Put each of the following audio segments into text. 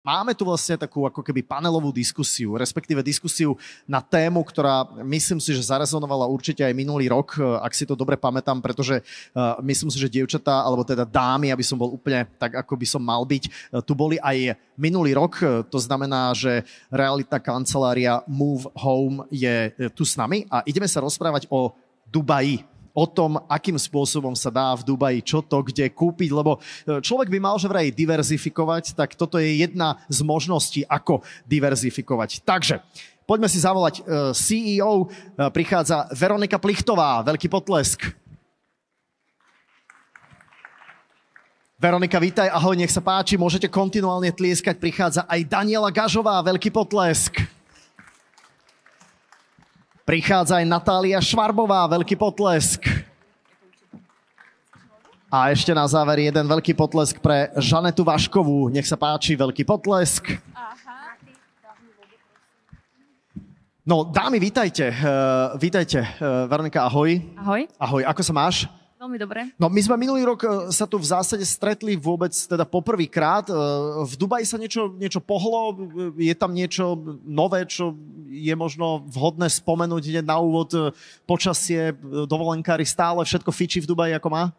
Máme tu vlastne takú ako keby panelovú diskusiu, respektíve diskusiu na tému, ktorá myslím si, že zarezonovala určite aj minulý rok, ak si to dobre pamätám, pretože myslím si, že dievčatá, alebo teda dámy, aby som bol úplne tak, ako by som mal byť, tu boli aj minulý rok. To znamená, že realitná kancelária Move Home je tu s nami a ideme sa rozprávať o Dubaji. O tom, akým spôsobom sa dá v Dubaji čo to, kde kúpiť, lebo človek by mal že vraj diverzifikovať, tak toto je jedna z možností, ako diverzifikovať. Takže poďme si zavolať CEO. Prichádza Veronika Plichtová. Veľký potlesk. Veronika, vítaj, ahoj, nech sa páči. Môžete kontinuálne tlieskať. Prichádza aj Daniela Gažová. Veľký potlesk. Prichádza aj Natália Švarbová, veľký potlesk. A ešte na záver jeden veľký potlesk pre Žanetu Vaškovú. Nech sa páči, veľký potlesk. No, dámy, vítajte. Vítajte. Veronika, ahoj. Ahoj. Ahoj, ako sa máš? Veľmi dobre. No, my sme minulý rok sa tu v zásade stretli vôbec teda poprvýkrát. V Dubaji sa niečo pohlo? Je tam niečo nové, čo je možno vhodné spomenúť hneď na úvod? Počasie, dovolenkári, stále všetko fičí v Dubaji, ako má?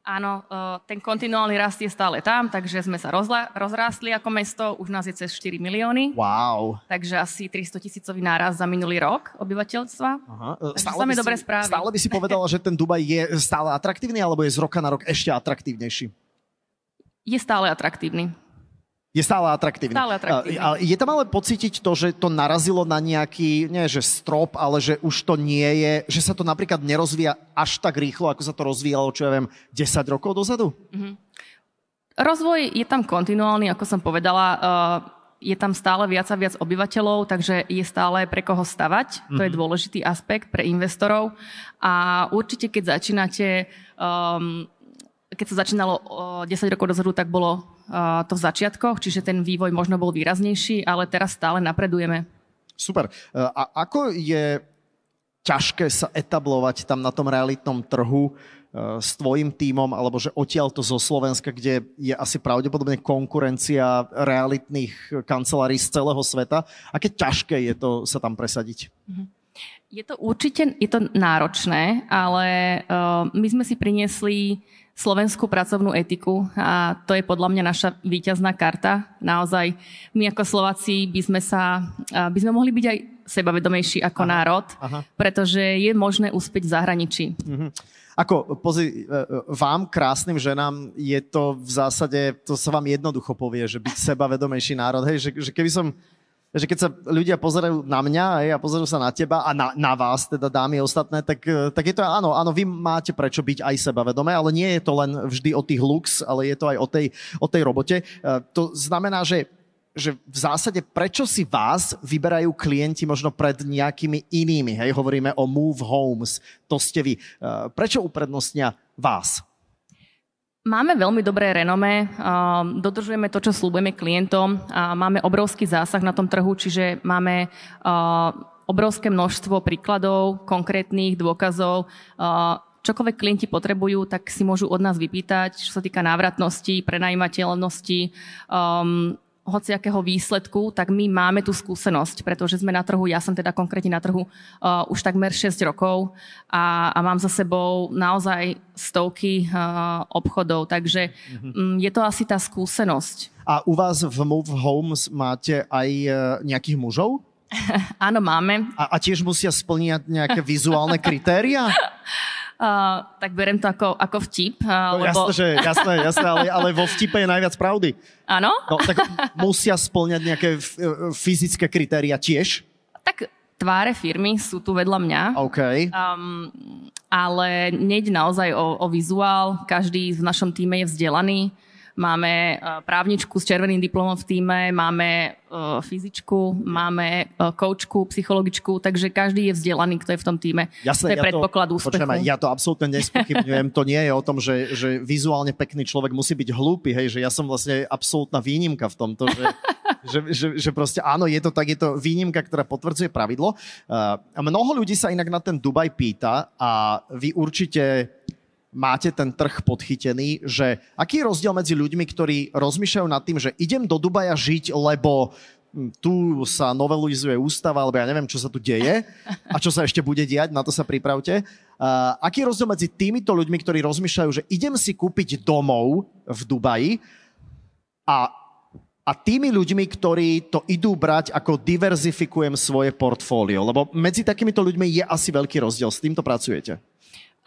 Áno, ten kontinuálny rast je stále tam, takže sme sa rozrástli ako mesto, už nás je cez 4 milióny. Wow. Takže asi 300 000 nárast za minulý rok obyvateľstva. Aha. Stále dobré správy. Stále by si povedala, že ten Dubaj je stále atraktívny, alebo je z roka na rok ešte atraktívnejší? Je stále atraktívny. Je stále atraktívny. Stále atraktívny. Je tam ale pocítiť to, že to narazilo na nejaký, nie že strop, ale že už to nie je, že sa to napríklad nerozvíja až tak rýchlo, ako sa to rozvíjalo, čo ja viem, 10 rokov dozadu? Mm-hmm. Rozvoj je tam kontinuálny, ako som povedala. Je tam stále viac a viac obyvateľov, takže je stále pre koho stavať. To je dôležitý aspekt pre investorov. A určite, keď začínate... Keď sa začínalo 10 rokov dozadu, tak bolo to v začiatkoch, čiže ten vývoj možno bol výraznejší, ale teraz stále napredujeme. Super. A ako je ťažké sa etablovať tam na tom realitnom trhu s tvojim tímom, alebo že odtiaľto zo Slovenska, kde je asi pravdepodobne konkurencia realitných kancelárií z celého sveta. Aké ťažké je to sa tam presadiť? Je to určite náročné, ale my sme si priniesli slovenskú pracovnú etiku a to je podľa mňa naša víťazná karta. Naozaj, my ako Slováci by sme mohli byť aj sebavedomejší ako národ, pretože je možné uspieť v zahraničí. Ako, vám, krásnym ženám, je to v zásade, to sa vám jednoducho povie, že byť sebavedomejší národ, hej, že keby som... že keď sa ľudia pozerajú na mňa a pozerajú sa na teba a na vás, teda dámy ostatné, tak je to áno, vy máte prečo byť aj sebavedomé, ale nie je to len vždy o tých looks, ale je to aj o tej robote. To znamená, že v zásade prečo si vás vyberajú klienti možno pred nejakými inými, hej, hovoríme o Move Homes, to ste vy. Prečo uprednostnia vás? Máme veľmi dobré renomé, dodržujeme to, čo sľubujeme klientom, máme obrovský zásah na tom trhu, čiže máme obrovské množstvo príkladov, konkrétnych dôkazov. Čokoľvek klienti potrebujú, tak si môžu od nás vypýtať, čo sa týka návratnosti, prenajímateľnosti, hociakého výsledku, tak my máme tú skúsenosť, pretože sme na trhu, ja som teda konkrétne na trhu už takmer 6 rokov a mám za sebou naozaj stovky obchodov, takže je to asi tá skúsenosť. A u vás v Move Homes máte aj nejakých mužov? Áno, máme. A tiež musia splňať nejaké vizuálne kritéria? Tak berem to ako vtip. Lebo... Jasné, ale vo vtipe je najviac pravdy. Áno? No, tak musia spĺňať nejaké fyzické kritéria tiež? Tak tváre firmy sú tu vedľa mňa. OK. Ale nejde naozaj o vizuál. Každý v našom týme je vzdelaný. Máme právničku s červeným diplomom v tíme, máme fyzičku, máme koučku, psychologičku, takže každý je vzdelaný, kto je v tom tíme. Jasné, to je predpoklad úspechu. Ja to absolútne nespochybňujem. To nie je o tom, že vizuálne pekný človek musí byť hlúpy, hej, že ja som vlastne absolútna výnimka v tomto, že proste áno, je to tak, je to výnimka, ktorá potvrdzuje pravidlo. Mnoho ľudí sa inak na ten Dubaj pýta a vy určite máte ten trh podchytený, že aký je rozdiel medzi ľuďmi, ktorí rozmýšľajú nad tým, že idem do Dubaja žiť, lebo tu sa novelizuje ústava, alebo ja neviem, čo sa tu deje a čo sa ešte bude diať, na to sa pripravte. Aký je rozdiel medzi týmito ľuďmi, ktorí rozmýšľajú, že idem si kúpiť domov v Dubaji a tými ľuďmi, ktorí to idú brať ako diverzifikujem svoje portfólio? Lebo medzi takýmito ľuďmi je asi veľký rozdiel. S týmto pracujete?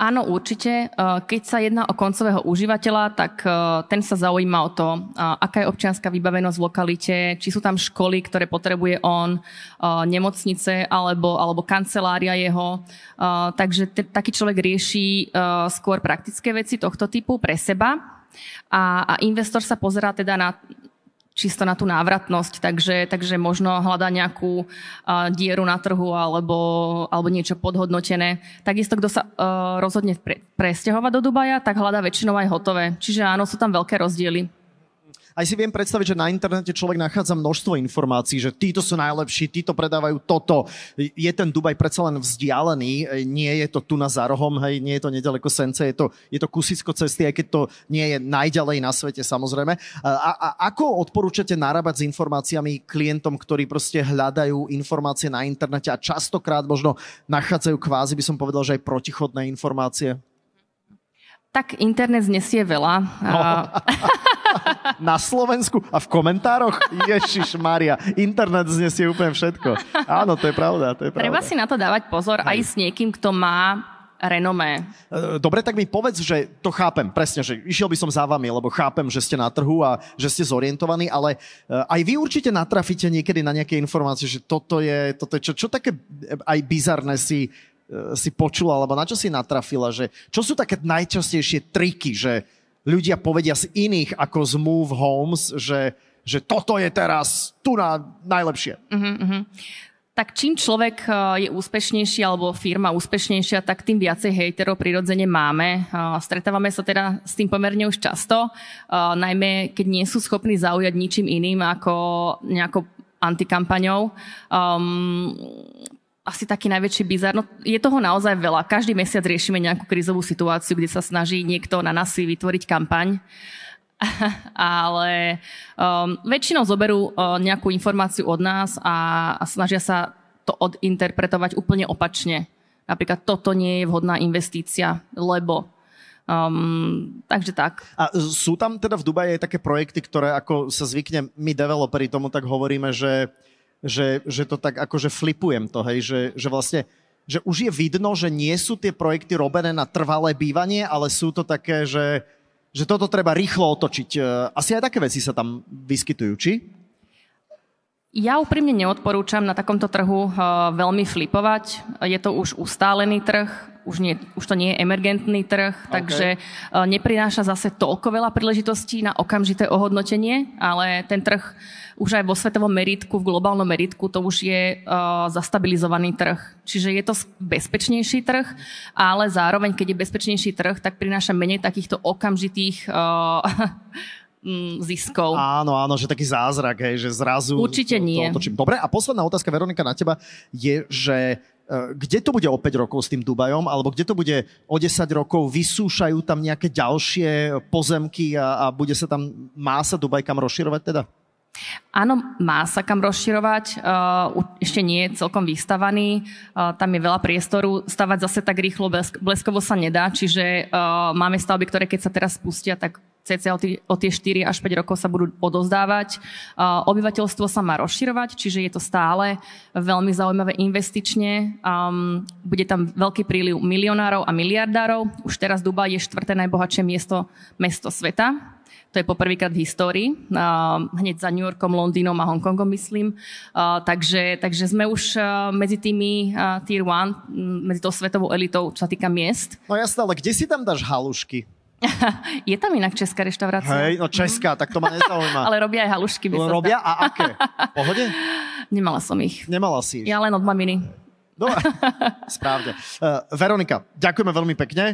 Áno, určite. Keď sa jedná o koncového užívateľa, tak ten sa zaujíma o to, aká je občianska vybavenosť v lokalite, či sú tam školy, ktoré potrebuje on, nemocnice alebo kancelária jeho. Takže taký človek rieši skôr praktické veci tohto typu pre seba a investor sa pozerá teda čisto na tú návratnosť, takže možno hľadá nejakú dieru na trhu alebo niečo podhodnotené. Takisto, kto sa rozhodne presťahovať do Dubaja, tak hľadá väčšinou aj hotové. Čiže áno, sú tam veľké rozdiely. Aj si viem predstaviť, že na internete človek nachádza množstvo informácií, že títo sú najlepší, títo predávajú toto. Je ten Dubaj predsa len vzdialený, nie je to tu za rohom, hej, nie je to nedaleko Sence, je to kusisko cesty, aj keď to nie je najďalej na svete, samozrejme. A ako odporúčate narábať s informáciami klientom, ktorí proste hľadajú informácie na internete a častokrát možno nachádzajú kvázi, by som povedal, že aj protichodné informácie? Tak internet znesie veľa. No. Na Slovensku a v komentároch? Ježišmaria, internet znesie úplne všetko. Áno, to je pravda. Treba si na to dávať pozor aj s niekým, kto má renomé. Dobre, tak mi povedz, že to chápem, presne, že išiel by som za vami, lebo chápem, že ste na trhu a že ste zorientovaní, ale aj vy určite natrafíte niekedy na nejaké informácie, že toto je čo také aj bizarné si počula, alebo na čo si natrafila, že čo sú také najčastejšie triky, že ľudia povedia z iných ako z Move Homes, že toto je teraz tu najlepšie. Tak čím človek je úspešnejší alebo firma úspešnejšia, tak tým viacej hejterov prirodzene máme. Stretávame sa teda s tým pomerne už často, najmä keď nie sú schopní zaujať ničím iným ako nejakou antikampaňou. Asi taký najväčší bizár. No, je toho naozaj veľa. Každý mesiac riešime nejakú krízovú situáciu, kde sa snaží niekto na nás si vytvoriť kampaň. Ale väčšinou zoberú nejakú informáciu od nás a snažia sa to odinterpretovať úplne opačne. Napríklad toto nie je vhodná investícia, lebo... takže tak. A sú tam teda v Dubaji také projekty, ktoré ako sa zvykne my developeri tomu tak hovoríme, že to tak akože flipujem to, hej, že vlastne, že už je vidno, že nie sú tie projekty robené na trvalé bývanie, ale sú to také, že toto treba rýchlo otočiť. Asi aj také veci sa tam vyskytujú, či? Ja úprimne neodporúčam na takomto trhu veľmi flipovať. Je to už ustálený trh, už to nie je emergentný trh, takže neprináša zase toľko veľa príležitostí na okamžité ohodnotenie, ale ten trh už aj vo svetovom meritku, v globálnom meritku, to už je zastabilizovaný trh. Čiže je to bezpečnejší trh, ale zároveň, keď je bezpečnejší trh, tak prináša menej takýchto okamžitých ziskov. Áno, že taký zázrak, hej, že zrazu... Určite nie. Dobre, a posledná otázka, Veronika, na teba je, že kde to bude o 5 rokov s tým Dubajom, alebo kde to bude o 10 rokov, vysúšajú tam nejaké ďalšie pozemky a bude sa tam, má sa Dubaj kam rozširovať teda? Áno, má sa kam rozširovať, ešte nie je celkom vystavaný, tam je veľa priestoru, stavať zase tak rýchlo, bleskovo sa nedá, čiže máme stavby, ktoré keď sa teraz spustia, tak cca o tie 4 až 5 rokov sa budú odozdávať. Obyvateľstvo sa má rozširovať, čiže je to stále veľmi zaujímavé investične. Bude tam veľký príliv milionárov a miliardárov. Už teraz Dubaj je 4. najbohatšie mesto sveta. To je poprvýkrát v histórii. Hneď za New Yorkom, Londýnom a Hongkongom, myslím. Takže sme už medzi tými tier 1, medzi tou svetovou elitou, čo sa týka miest. No jasné, ale kde si tam dáš halušky? Je tam inak česká reštaurácia. Hej, no česká, tak to ma nezaujíma. Ale robia aj halušky. Robia? A aké? V pohode? Nemala som ich. Nemala si ich? Ja len od maminy. No, správne. Veronika, ďakujeme veľmi pekne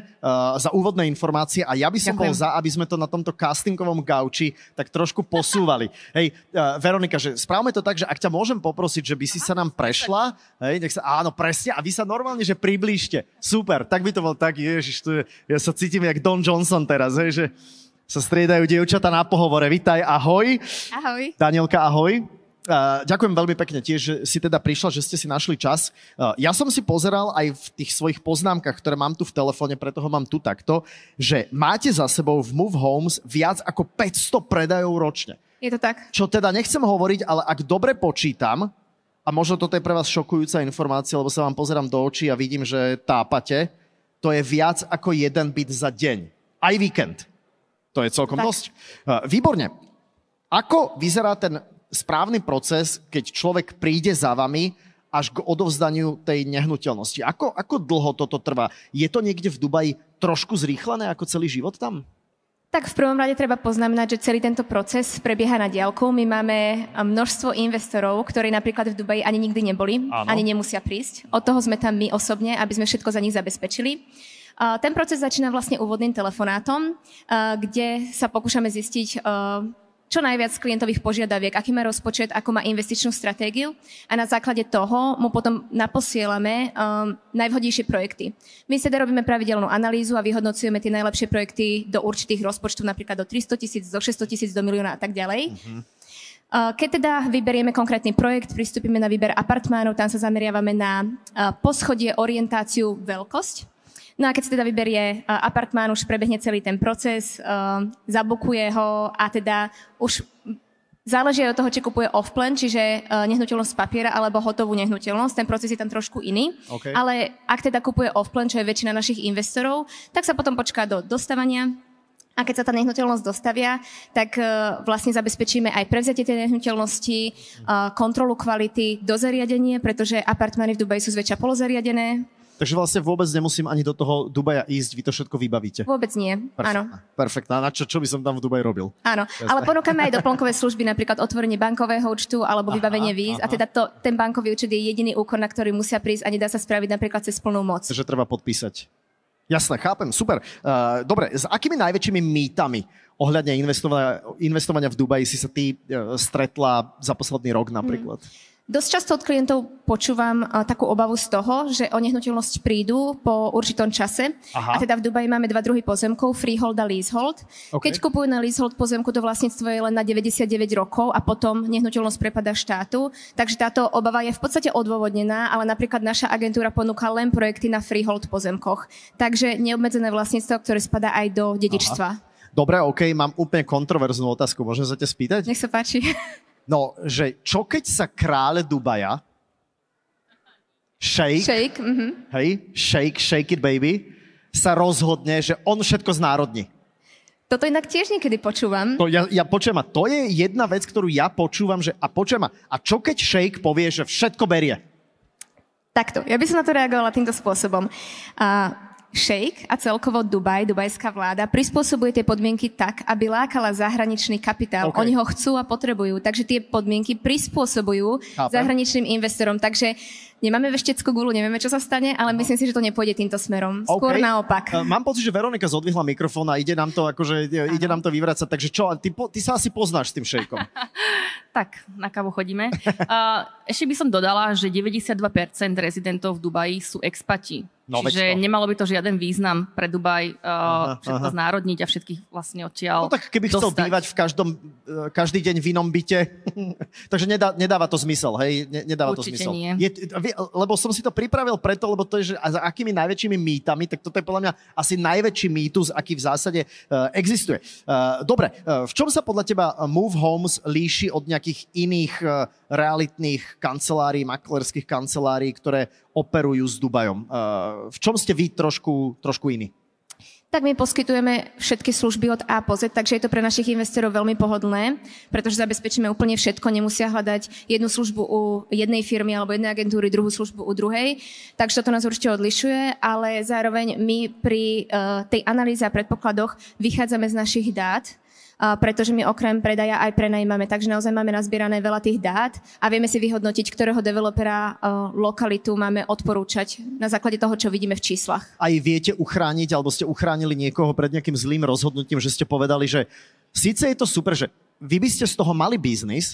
za úvodné informácie a ja by som bol za, aby sme to na tomto castingovom gauči tak trošku posúvali. Hej, Veronika, že správame to tak, že ak ťa môžem poprosiť, že by si sa nám prešla, hej, nech sa, áno, presne, a vy sa normálne, že priblížte. Super, tak by to bol tak, ježiš, ja sa cítim jak Don Johnson teraz, hej, že sa striedajú dievčatá na pohovore. Vitaj, ahoj. Ahoj. Danielka, ahoj. Ďakujem veľmi pekne tiež, že si teda prišla, že ste si našli čas. Ja som si pozeral aj v tých svojich poznámkach, ktoré mám tu v telefóne, preto ho mám tu takto, že máte za sebou v Move Homes viac ako 500 predajov ročne. Je to tak. Čo teda nechcem hovoriť, ale ak dobre počítam, a možno toto je pre vás šokujúca informácia, lebo sa vám pozerám do očí a vidím, že tápate, to je viac ako jeden byt za deň. Aj víkend. To je celkom dosť. Výborne. Ako vyzerá ten správny proces, keď človek príde za vami až k odovzdaniu tej nehnuteľnosti? Ako dlho toto trvá? Je to niekde v Dubaji trošku zrýchlené ako celý život tam? Tak v prvom rade treba poznamenať, že celý tento proces prebieha na diaľku. My máme množstvo investorov, ktorí napríklad v Dubaji ani nikdy neboli, ani nemusia prísť. Od toho sme tam my osobne, aby sme všetko za nich zabezpečili. Ten proces začína vlastne úvodným telefonátom, kde sa pokúšame zistiť čo najviac klientových požiadaviek, aký má rozpočet, ako má investičnú stratégiu a na základe toho mu potom naposielame najvhodnejšie projekty. My teda robíme pravidelnú analýzu a vyhodnocujeme tie najlepšie projekty do určitých rozpočtov, napríklad do 300 000, do 600 000, do milióna a tak ďalej. Keď teda vyberieme konkrétny projekt, pristúpime na výber apartmánov, tam sa zameriavame na poschodie, orientáciu, veľkosť. No a keď si teda vyberie apartmán, už prebehne celý ten proces, zabukuje ho a teda už záleží od toho, či kupuje off-plan, čiže nehnuteľnosť z papiera alebo hotovú nehnuteľnosť. Ten proces je tam trošku iný. Okay. Ale ak teda kupuje off-plan, čo je väčšina našich investorov, tak sa potom počká do dostávania. A keď sa tá nehnuteľnosť dostavia, tak vlastne zabezpečíme aj prevzatie tej nehnuteľnosti, kontrolu kvality, dozariadenie, pretože apartmány v Dubaji sú zväčša polozariadené. Takže vlastne vôbec nemusím ani do toho Dubaja ísť, vy to všetko vybavíte. Vôbec nie, áno. Perfektná, na čo by som tam v Dubaji robil? Áno, ale ponúkame aj doplnkové služby, napríklad otvorenie bankového účtu alebo vybavenie víz. A teda ten bankový účet je jediný úkon, na ktorý musia prísť a nedá sa spraviť napríklad cez plnú moc. Takže treba podpísať. Jasné, chápem, super. Dobre, s akými najväčšími mýtami ohľadne investovania v Dubaji si sa ty stretla za posledný rok napríklad? Dosť často od klientov počúvam takú obavu z toho, že o nehnuteľnosť prídu po určitom čase. A teda v Dubaji máme dva druhy pozemkov, freehold a leasehold. Okay. Keď kupujú na leasehold pozemku, to vlastníctvo je len na 99 rokov a potom nehnuteľnosť prepadá štátu. Takže táto obava je v podstate odôvodnená, ale napríklad naša agentúra ponúka len projekty na freehold pozemkoch. Takže neobmedzené vlastníctvo, ktoré spadá aj do dedičstva. Dobre, OK, mám úplne kontroverznú otázku. Môžem sa ťa spýtať? Nech sa páči. No, že čo keď sa kráľ Dubaja, shake it baby, sa rozhodne, že on všetko znárodní? Toto inak tiež niekedy počúvam. Ja počujem, a to je jedna vec, ktorú ja počúvam, že a čo keď shake povie, že všetko berie? Takto, ja by som na to reagovala týmto spôsobom. Šejk a celkovo dubajská vláda prispôsobuje tie podmienky tak, aby lákala zahraničný kapitál. Okay. Oni ho chcú a potrebujú, takže tie podmienky prispôsobujú zahraničným investorom. Takže nemáme vešteckú guľu, nevieme, čo sa stane, ale myslím si, že to nepôjde týmto smerom. Skôr naopak. Mám pocit, že Veronika zodvihla mikrofón a ide nám to vyvracať. Takže čo, ty sa asi poznáš s tým šejkom. Tak, na kávu chodíme. Ešte by som dodala, že 92% rezidentov v Dubaji sú expati. No, čiže nemalo by to žiaden význam pre Dubaj všetko znárodniť a všetkých vlastne odtiaľ. No tak keby chcel bývať každý deň v inom byte, takže nedáva to zmysel, hej? Nedáva určite to zmysel. Nie. Lebo som si to pripravil preto, lebo to je, že za akými najväčšími mýtami, tak toto je podľa mňa asi najväčší mýtus, aký v zásade existuje. Dobre, v čom sa podľa teba Move Homes líši od nejakých iných realitných kancelárií, maklerských kancelárií, ktoré operujú s Dubajom? V čom ste vy trošku iní? Tak my poskytujeme všetky služby od A po Z, takže je to pre našich investorov veľmi pohodlné, pretože zabezpečíme úplne všetko, nemusia hľadať jednu službu u jednej firmy alebo jednej agentúry, druhú službu u druhej, takže toto nás určite odlišuje, ale zároveň my pri tej analýze a predpokladoch vychádzame z našich dát, pretože my okrem predaja aj prenajímame, takže naozaj máme nazbierané veľa tých dát a vieme si vyhodnotiť, ktorého developera lokalitu máme odporúčať na základe toho, čo vidíme v číslach. Aj viete uchrániť, alebo ste uchránili niekoho pred nejakým zlým rozhodnutím, že ste povedali, že síce je to super, že vy by ste z toho mali biznis,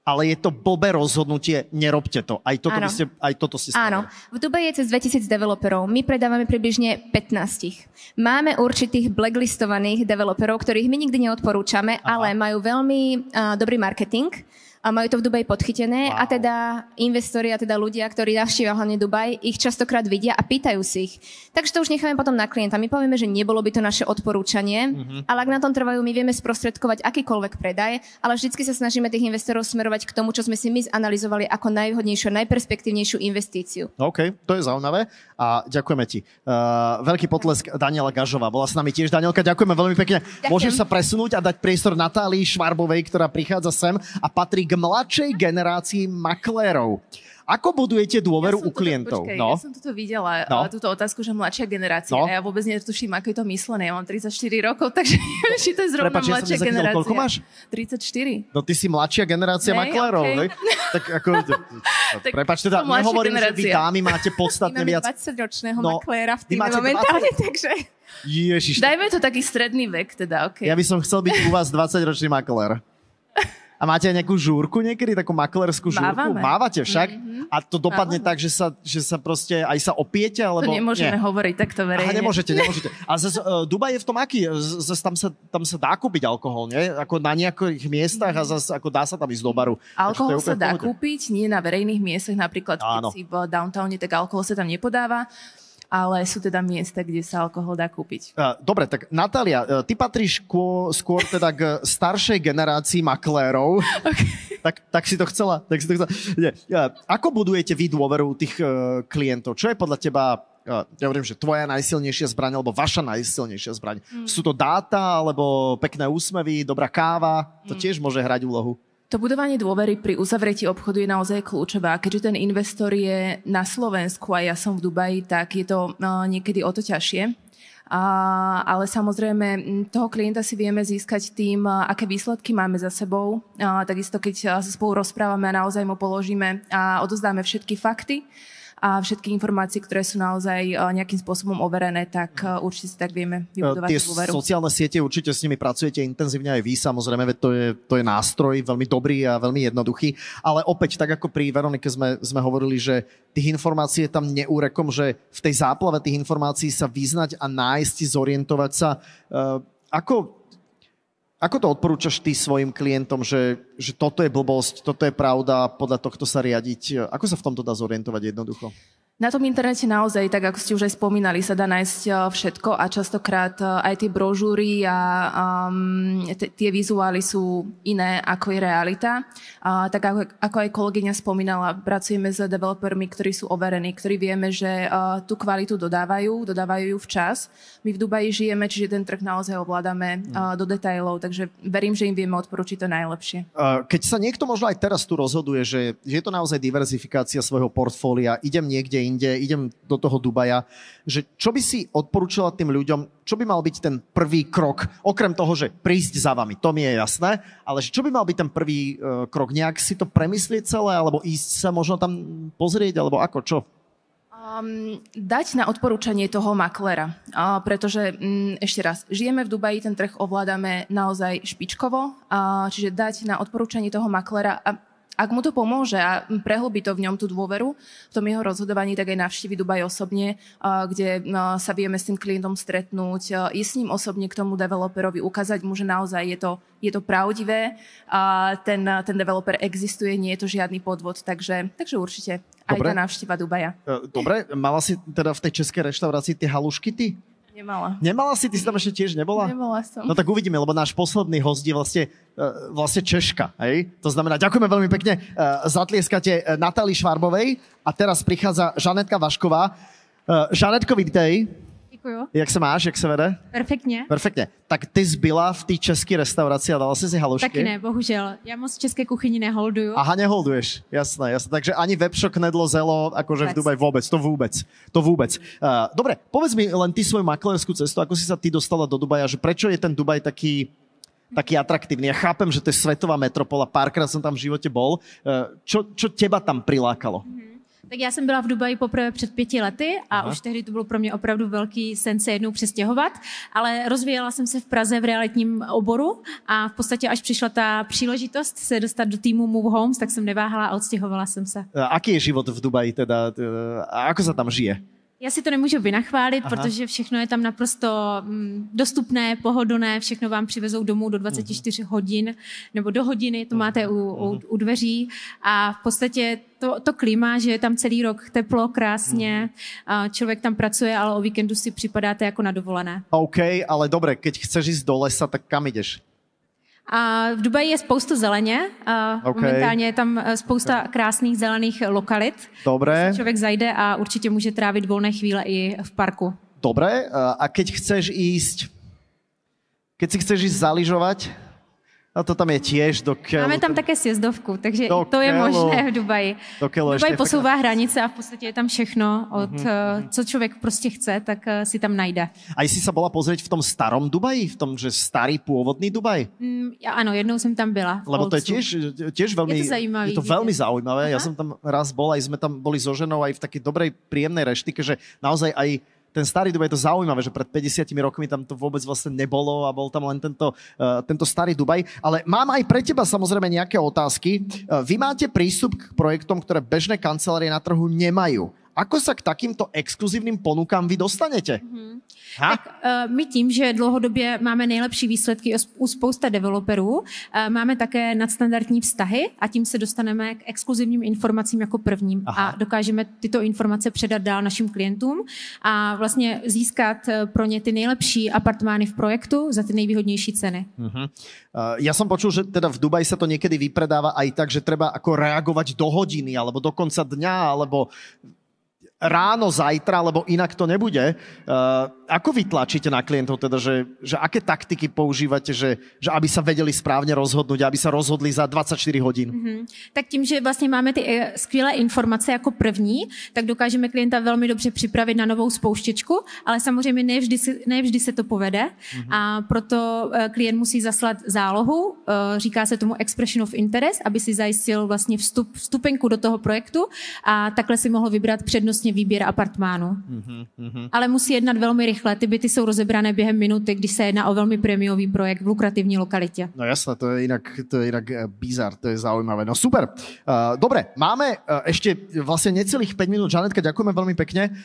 ale je to blbé rozhodnutie, nerobte to. Aj toto ste spravili. Áno, v Dubaji je cez 2000 developerov. My predávame približne 15. Máme určitých blacklistovaných developerov, ktorých my nikdy neodporúčame, ale majú veľmi dobrý marketing. A majú to v Dubaji podchytené a teda investori a teda ľudia, ktorí navštívia hlavne Dubaj, ich častokrát vidia a pýtajú si ich. Takže to už necháme potom na klienta. My povieme, že nebolo by to naše odporúčanie, ale ak na tom trvajú, my vieme sprostredkovať akýkoľvek predaj, ale vždycky sa snažíme tých investorov smerovať k tomu, čo sme si my zanalizovali ako najvhodnejšiu, najperspektívnejšiu investíciu. OK, to je zaujímavé a ďakujeme ti. Veľký potlesk Daniela Gažová. Bola s nami tiež. Danielka, ďakujeme veľmi pekne. Ďakujem. Môžeš sa presunúť a dať priestor Natálii Švarbovej, ktorá prichádza sem a patrí k mladšej generácii maklérov. Ako budujete dôveru u klientov? Ja som toto videla, túto otázku, že mladšia generácia. A ja vôbec netuším, ako je to myslené. Ja mám 34 rokov, takže neviem, či to je zrovna mladšia generácia. Koľko máš? 34. No ty si mladšia generácia maklérov, okay. Tak ako... Prepáč, teda nehovorím, že vy dámy máte podstatne viac... Máme 20-ročného makléra v týme momentálne, takže... Ježiš. Dajme to taký stredný vek, teda, OK. Ja by som chcel byť u vás 20-ročný maklér. A máte aj nejakú žúrku niekedy, takú maklerskú žúrku? Mávate však? A to dopadne tak, že sa proste aj sa opiete? Alebo... To nemôžeme hovoriť takto verejne. Aha, nemôžete. A Dubaj je v tom aký? Tam sa dá kúpiť alkohol, nie? Ako na nejakých miestach a zase ako dá sa tam ísť do baru. Alkohol sa dá kúpiť, nie na verejných miestach, napríklad keď si v downtowne, tak alkohol sa tam nepodáva. Ale sú teda miesta, kde sa alkohol dá kúpiť. Dobre, tak Natália, ty patríš skôr teda k staršej generácii maklérov. Okay. Tak si to chcela. Nie. Ako budujete vy dôveru tých klientov? Čo je podľa teba, ja hovorím, že tvoja najsilnejšia zbraň, alebo vaša najsilnejšia zbraň? Sú to dáta, alebo pekné úsmevy, dobrá káva? To tiež môže hrať úlohu. To budovanie dôvery pri uzavretí obchodu je naozaj kľúčové. Keďže ten investor je na Slovensku a ja som v Dubaji, tak je to niekedy o to ťažšie. Ale samozrejme, toho klienta si vieme získať tým, aké výsledky máme za sebou. Takisto, keď sa spolu rozprávame a naozaj mu položíme a odozdáme všetky fakty a všetky informácie, ktoré sú naozaj nejakým spôsobom overené, tak určite si tak vieme vybudovať dôveru. Tie sociálne siete, určite s nimi pracujete intenzívne aj vy, samozrejme, veď to je nástroj veľmi dobrý a veľmi jednoduchý, ale opäť, tak ako pri Veronike sme hovorili, že tých informácií je tam neúrekom, že v tej záplave tých informácií sa vyznať a nájsť, zorientovať sa. Ako to odporúčaš ty svojim klientom, že toto je blbosť, toto je pravda, podľa tohto sa riadiť? Ako sa v tomto dá zorientovať jednoducho? Na tom internete naozaj, tak ako ste už aj spomínali, sa dá nájsť všetko a častokrát aj tie brožúry a tie vizuály sú iné, ako je realita. Tak ako aj kolegyňa spomínala, pracujeme s developermi, ktorí sú overení, ktorí vieme, že tú kvalitu dodávajú ju včas. My v Dubaji žijeme, čiže ten trh naozaj ovládame do detailov, takže verím, že im vieme odporučiť to najlepšie. Keď sa niekto možno aj teraz tu rozhoduje, že je to naozaj diverzifikácia svojho portfólia, idem do toho Dubaja, že čo by si odporúčala tým ľuďom, čo by mal byť ten prvý krok, okrem toho, že prísť za vami, to mi je jasné, ale čo by mal byť ten prvý krok, nejak si to premyslieť celé, alebo ísť sa možno tam pozrieť, alebo ako, čo? Dať na odporúčanie toho maklera, pretože ešte raz, žijeme v Dubaji, ten trh ovládame naozaj špičkovo, čiže dať na odporúčanie toho maklera a ak mu to pomôže a prehlbí to v ňom tú dôveru, v tom jeho rozhodovaní, tak aj navštívi Dubaj osobne, kde sa vieme s tým klientom stretnúť, ísť s ním osobne k tomu developerovi, ukázať mu, že naozaj je to pravdivé, ten developer existuje, nie je to žiadny podvod, takže určite aj tá návšteva Dubaja. Dobre, mala si teda v tej českej reštaurácii tie halušky ty? Nemala si? Ty si tam ešte tiež nebola? Nebola som. No tak uvidíme, lebo náš posledný host je vlastne Češka. Hej? To znamená, ďakujeme veľmi pekne. Zatlieskate Natálii Švarbovej a teraz prichádza Žanetka Vašková. Žanetko, vítej. Děkuju. Jak se máš, jak se vede? Perfektně. Tak ty zbyla v té české restauraci a dala si halušky? Taky ne, bohužel. Já moc české kuchyni neholduju. Aha, neholduješ. Jasné. Takže ani webshop, knedlo, zelo, akože v Dubaji to vôbec. Dobre, povedz mi len ty svoju maklerskú cestu, ako si sa ty dostala do Dubaja, že prečo je ten Dubaj taký taký atraktívny. Ja chápem, že to je svetová metropola, párkrát som tam v živote bol. Čo teba tam prilákalo? Tak já jsem byla v Dubaji poprvé před 5 lety a už tehdy to bylo pro mě opravdu velký sen se jednou přestěhovat, ale rozvíjela jsem se v Praze v realitním oboru a v podstatě až přišla ta příležitost se dostat do týmu Move Homes, tak jsem neváhala a odstěhovala jsem se. Aký je život v Dubaji teda? A ako sa tam žije? Já si to nemůžu vynachválit, protože všechno je tam naprosto dostupné, pohodlné, všechno vám přivezou domů do 24 hodin, nebo do hodiny, to máte u dveří a v podstatě to klima, že je tam celý rok teplo, krásně, člověk tam pracuje, ale o víkendu si připadáte jako na dovolené. OK, ale dobre, keď chceš ísť do lesa, tak kam ideš? A v Dubaji je spoustu zeleně, momentálně je tam spousta krásných zelených lokalit. Dobre. Člověk zajde a určitě může trávit volné chvíle i v parku. Dobre, a keď si chceš ísť zaližovať, a to tam je tiež do keľu. Máme tam také sjezdovku, takže do to je keľu. možné v Dubaji. Dubaj posouvá hranice a v podstatě je tam všechno, co člověk prostě chce, tak si tam najde. A si sa bola pozrieť v tom starom Dubaji? V tom, že starý pôvodný Dubaj? Ano, jednou jsem tam byla. Lebo to je tiež veľmi... Je to zajímavé. Je to veľmi zaujímavé. Ja som tam raz bol, aj sme tam boli so ženou aj v takej dobrej, príjemnej reštike, že naozaj aj ten starý Dubaj, je to zaujímavé, že pred 50 rokmi tam to vôbec vlastne nebolo a bol tam len tento starý Dubaj. Ale mám aj pre teba samozrejme nejaké otázky. Vy máte prístup k projektom, ktoré bežné kancelárie na trhu nemajú. Ako sa k takýmto exkluzívnym ponukám vy dostanete? Tak my tím, že dlouhodobě máme nejlepší výsledky u spousta developerů, máme také nadstandardní vztahy a tím se dostaneme k exkluzivním informacím jako prvním. A dokážeme tyto informace předat dál našim klientům a vlastně získat pro ně ty nejlepší apartmány v projektu za ty nejvýhodnější ceny. Ja som počul, že teda v Dubaji sa to niekedy vypredáva aj tak, že treba ako reagovať do hodiny alebo do konca dňa, alebo ráno, zajtra, lebo inak to nebude. Ako vy tlačíte na klientov, teda, že aké taktiky používate, že aby sa vedeli správne rozhodnúť, aby sa rozhodli za 24 hodín? Tak tím, že vlastně máme ty skvělé informace jako první, tak dokážeme klienta velmi dobře připravit na novou spouštěčku, ale samozřejmě ne vždy se to povede a proto klient musí zaslat zálohu, říká se tomu expression of interest, aby si zajistil vlastně vstupenku do toho projektu a takhle si mohl vybrat přednostně výběr apartmánu. Ale musí jednat velmi rychle. Ty byty jsou rozebrané během minuty, když se jedná o velmi prémiový projekt v lukrativní lokalitě. No jasné, to je inak bizar, to je zaujímavé. No super. Dobre, máme ešte vlastne necelých 5 minút. Žanetka, ďakujeme veľmi pekne.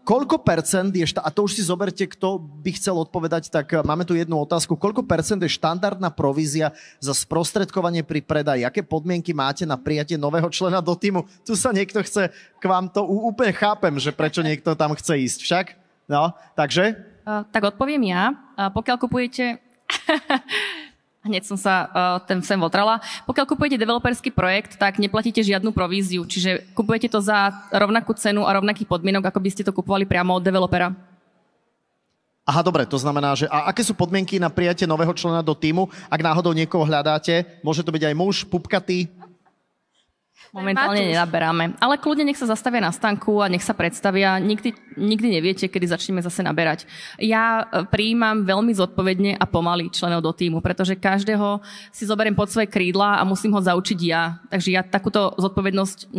Koľko percent je, a to už si zoberte, kto by chcel odpovedať, tak máme tu jednu otázku. Koľko percent je štandardná provízia za sprostredkovanie pri predaji? Aké podmienky máte na prijatie nového člena do týmu? Tu sa niekto chce k vám to úplne chápem, že prečo niekto tam chce ísť však. No, takže? Tak odpoviem ja. Pokiaľ kupujete... Hneď som sa sem votrala. Pokiaľ kupujete developerský projekt, tak neplatíte žiadnu províziu. Čiže kupujete to za rovnakú cenu a rovnaký podmienok, ako by ste to kupovali priamo od developera. Aha, dobre, to znamená, že a aké sú podmienky na prijatie nového člena do týmu? Ak náhodou niekoho hľadáte, môže to byť aj muž, pupkatý? Momentálne nenaberáme. Ale kľudne nech sa zastavia na stánku a nech sa predstavia. Nikdy neviete, kedy začneme zase naberať. Ja prijímam veľmi zodpovedne a pomaly členov do týmu, pretože každého si zoberiem pod svoje krídla a musím ho zaučiť ja. Takže ja takúto zodpovednosť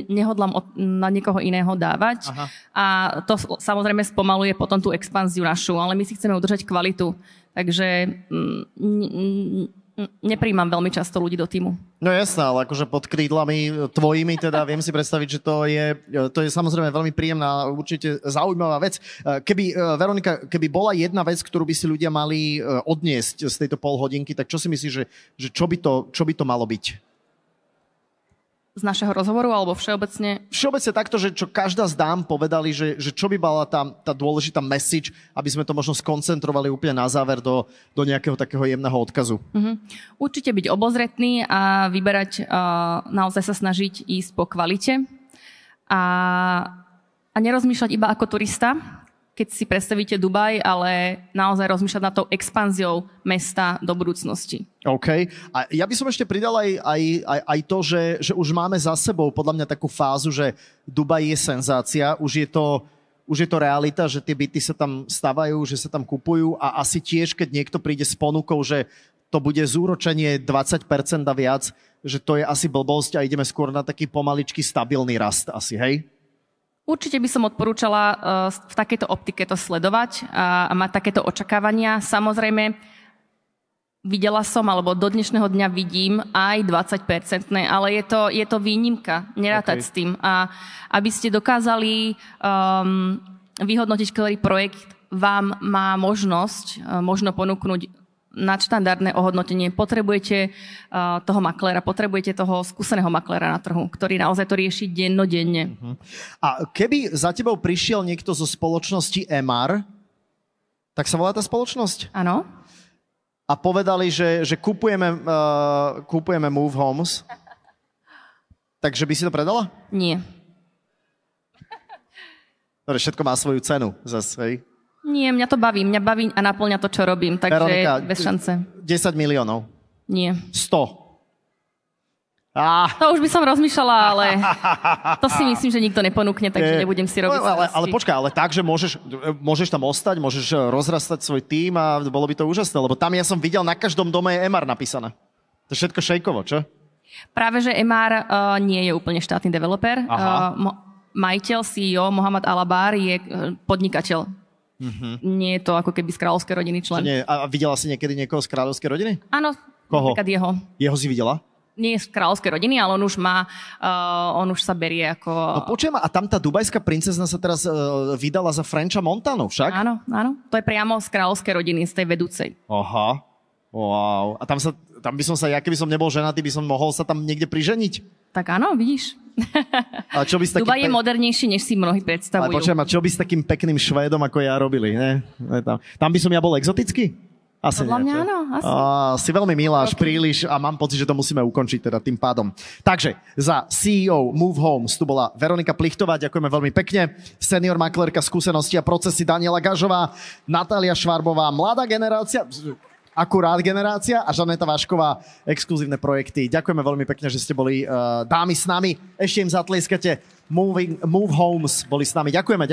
nehodlám na niekoho iného dávať. Aha. A to samozrejme spomaluje potom tú expanziu našu, ale my si chceme udržať kvalitu. Takže nepríjmam veľmi často ľudí do týmu. No jasné, ale akože pod krídlami tvojimi, teda viem si predstaviť, že to je samozrejme veľmi príjemná, určite zaujímavá vec. Veronika, keby bola jedna vec, ktorú by si ľudia mali odniesť z tejto polhodinky, tak čo si myslíš, že čo by to malo byť? Z našeho rozhovoru alebo všeobecne? Všeobecne takto, že čo každá z dám povedali, že čo by bola tá dôležitá message, aby sme to možno skoncentrovali úplne na záver do nejakého takého jemného odkazu. Určite byť obozretný a vyberať, naozaj sa snažiť ísť po kvalite a nerozmýšľať iba ako turista, keď si predstavíte Dubaj, ale naozaj rozmýšľať nad tou expanziou mesta do budúcnosti. OK. A ja by som ešte pridal aj to, že už máme za sebou podľa mňa takú fázu, že Dubaj je senzácia. Už už je to realita, že tie byty sa tam stavajú, že sa tam kupujú a asi tiež, keď niekto príde s ponukou, že to bude zúročenie 20% a viac, že to je asi blbosť a ideme skôr na taký pomaličky stabilný rast asi, hej? Určite by som odporúčala v takejto optike to sledovať a mať takéto očakávania. Samozrejme, videla som, alebo do dnešného dňa vidím aj 20%, ale je to výnimka, nerátať s tým. A aby ste dokázali vyhodnotiť, ktorý projekt vám má možno ponúknuť nadštandardné ohodnotenie. Potrebujete toho makléra, potrebujete toho skúseného makléra na trhu, ktorý naozaj to rieši dennodenne. A keby za tebou prišiel niekto zo spoločnosti MR, tak sa volá tá spoločnosť? Áno. A povedali, že kupujeme Move Homes, takže by si to predala? Nie. Dobre, všetko má svoju cenu zase, hej? Nie, mňa baví a naplňa to, čo robím, takže Veronika, bez šance. 10 miliónov. Nie. 100. To už by som rozmýšľala, ale to si myslím, že nikto neponúkne, takže nebudem si robiť starosti. Ale počkaj, ale tak, že môžeš tam ostať, môžeš rozrastať svoj tím a bolo by to úžasné, lebo tam ja som videl, na každom dome je MR napísané. To je všetko šejkovo, čo? Práve, že MR nie je úplne štátny developer. Majiteľ, CEO Mohamed Alabar je podnikateľ. Nie je to ako keby z kráľovskej rodiny člen. A videla si niekedy niekoho z kráľovskej rodiny? Áno, koho? Napríklad jeho. Jeho si videla? Nie je z kráľovskej rodiny, ale on už sa berie ako... No počujem, a tam tá dubajská princezna sa teraz vydala za Frencha Montanu však? Áno. To je priamo z kráľovskej rodiny, z tej vedúcej. Aha. Wow. A tam by som sa, ja keby som nebol ženatý, by som mohol sa tam niekde priženiť? Tak áno, vidíš. A čo by s takým Dubaj je modernejší, než si mnohí predstavujú. Ale počujem, a čo by s takým pekným Švédom, ako ja, robili? Ne? Tam by som ja bol exotický? Asi podľa mňa áno, asi. Si veľmi milá, až príliš a mám pocit, že to musíme ukončiť teda tým pádom. Takže za CEO Move Homes tu bola Veronika Plichtová, ďakujeme veľmi pekne. Senior maklérka skúsenosti a procesy Daniela Gažová, Natália Švarbová, mladá generácia, akurát generácia a Žaneta Vašková, exkluzívne projekty. Ďakujeme veľmi pekne, že ste boli dámy s nami. Ešte im zatlieskate. Move Homes boli s nami. Ďakujeme.